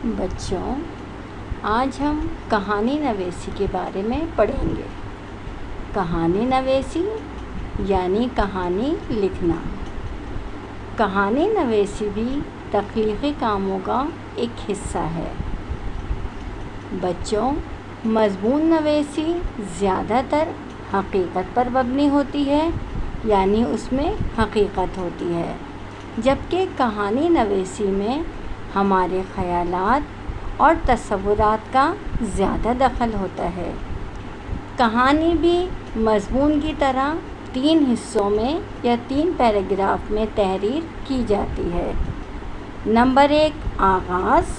بچوں، آج ہم کہانی نویسی کے بارے میں پڑھیں گے۔ کہانی نویسی یعنی کہانی لکھنا۔ کہانی نویسی بھی تخلیقی کاموں کا ایک حصہ ہے۔ بچوں، مضمون نویسی زیادہ تر حقیقت پر مبنی ہوتی ہے، یعنی اس میں حقیقت ہوتی ہے، جبکہ کہانی نویسی میں ہمارے خیالات اور تصورات کا زیادہ دخل ہوتا ہے۔ کہانی بھی مضمون کی طرح 3 حصوں میں یا 3 پیراگراف میں تحریر کی جاتی ہے۔ نمبر 1 آغاز،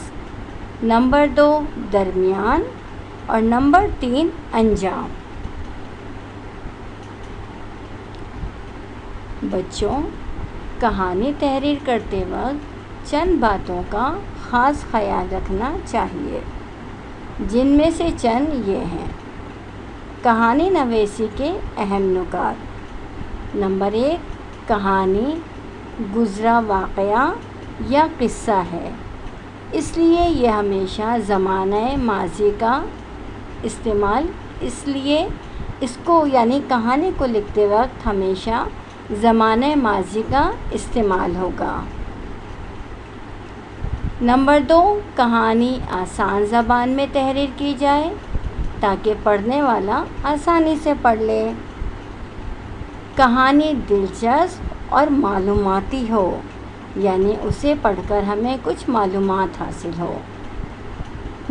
نمبر 2 درمیان اور نمبر 3 انجام۔ بچوں، کہانی تحریر کرتے وقت چند باتوں کا خاص خیال رکھنا چاہیے، جن میں سے چند یہ ہیں۔ کہانی نویسی کے اہم نکات۔ نمبر 1 کہانی گزرا واقعہ یا قصہ ہے، اس لیے یہ ہمیشہ زمانہ ماضی کا یعنی کہانی کو لکھتے وقت ہمیشہ زمانہ ماضی کا استعمال ہوگا۔ نمبر 2 کہانی آسان زبان میں تحریر کی جائے تاکہ پڑھنے والا آسانی سے پڑھ لے۔ کہانی دلچسپ اور معلوماتی ہو، یعنی اسے پڑھ کر ہمیں کچھ معلومات حاصل ہو۔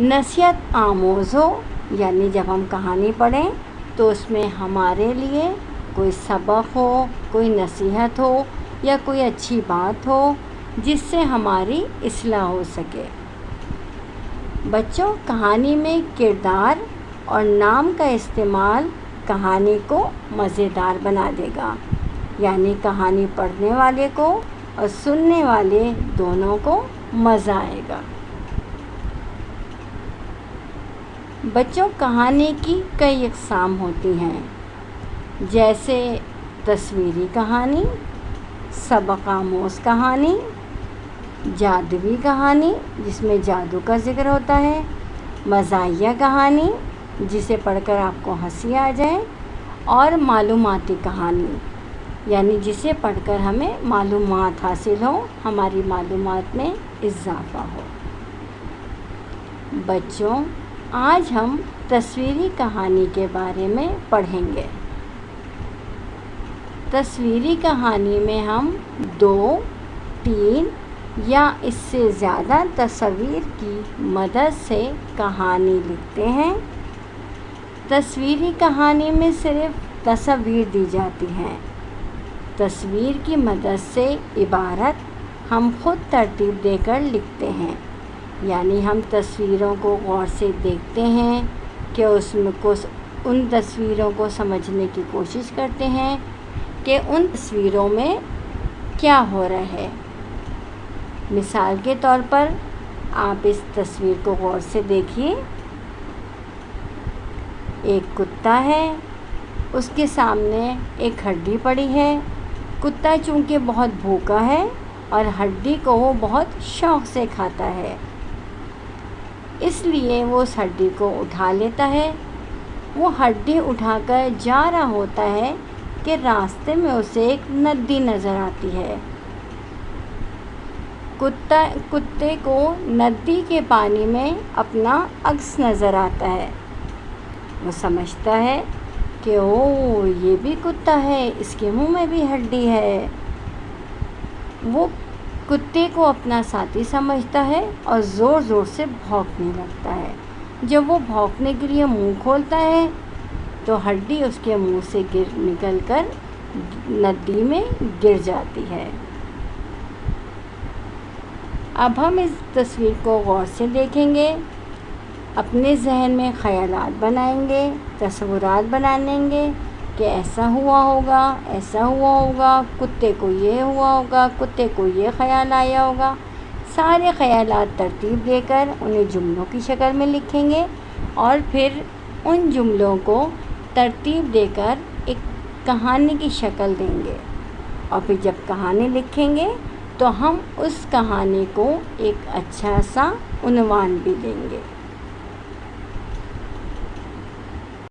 نصیحت آموز ہو، یعنی جب ہم کہانی پڑھیں تو اس میں ہمارے لیے کوئی سبق ہو، کوئی نصیحت ہو یا کوئی اچھی بات ہو جس سے ہماری اصلاح ہو سکے۔ بچوں، کہانی میں کردار اور نام کا استعمال کہانی کو مزیدار بنا دے گا، یعنی کہانی پڑھنے والے کو اور سننے والے دونوں کو مزہ آئے گا۔ بچوں، کہانی کی کئی اقسام ہوتی ہیں، جیسے تصویری کہانی، سبق آموز کہانی، جادوئی کہانی جس میں جادو کا ذکر ہوتا ہے، مزاحیہ کہانی جسے پڑھ کر آپ کو ہنسی آ جائے، اور معلوماتی کہانی یعنی جسے پڑھ کر ہمیں معلومات حاصل ہوں، ہماری معلومات میں اضافہ ہو۔ بچوں، آج ہم تصویری کہانی کے بارے میں پڑھیں گے۔ تصویری کہانی میں ہم 2، 3 یا اس سے زیادہ تصاویر کی مدد سے کہانی لکھتے ہیں۔ تصویری کہانی میں صرف تصاویر دی جاتی ہیں۔ تصویر کی مدد سے عبارت ہم خود ترتیب دے کر لکھتے ہیں، یعنی ہم تصویروں کو غور سے دیکھتے ہیں کہ ان تصویروں کو سمجھنے کی کوشش کرتے ہیں کہ ان تصویروں میں کیا ہو رہا ہے۔ مثال کے طور پر آپ اس تصویر کو غور سے دیکھیے۔ ایک کتا ہے، اس کے سامنے ایک ہڈی پڑی ہے۔ کتا چونکہ بہت بھوکا ہے اور ہڈی کو وہ بہت شوق سے کھاتا ہے، اس لیے وہ اس ہڈی کو اٹھا لیتا ہے۔ وہ ہڈی اٹھا کر جا رہا ہوتا ہے کہ راستے میں اسے ایک ندی نظر آتی ہے۔ کتے کو ندی کے پانی میں اپنا عکس نظر آتا ہے۔ وہ سمجھتا ہے کہ یہ بھی کتا ہے، اس کے منہ میں بھی ہڈی ہے۔ وہ کتے کو اپنا ساتھی سمجھتا ہے اور زور زور سے بھونکنے لگتا ہے۔ جب وہ بھونکنے کے لیے منہ کھولتا ہے تو ہڈی اس کے منہ سے نکل کر ندی میں گر جاتی ہے۔ اب ہم اس تصویر کو غور سے دیکھیں گے، اپنے ذہن میں خیالات بنائیں گے، تصورات بنائیں گے کہ ایسا ہوا ہوگا، ایسا ہوا ہوگا، کتے کو یہ ہوا ہوگا، کتے کو یہ خیال آیا ہوگا۔ سارے خیالات ترتیب دے کر انہیں جملوں کی شکل میں لکھیں گے اور پھر ان جملوں کو ترتیب دے کر ایک کہانی کی شکل دیں گے، اور پھر جب کہانی لکھیں گے تو ہم اس کہانی کو ایک اچھا سا عنوان بھی دیں گے۔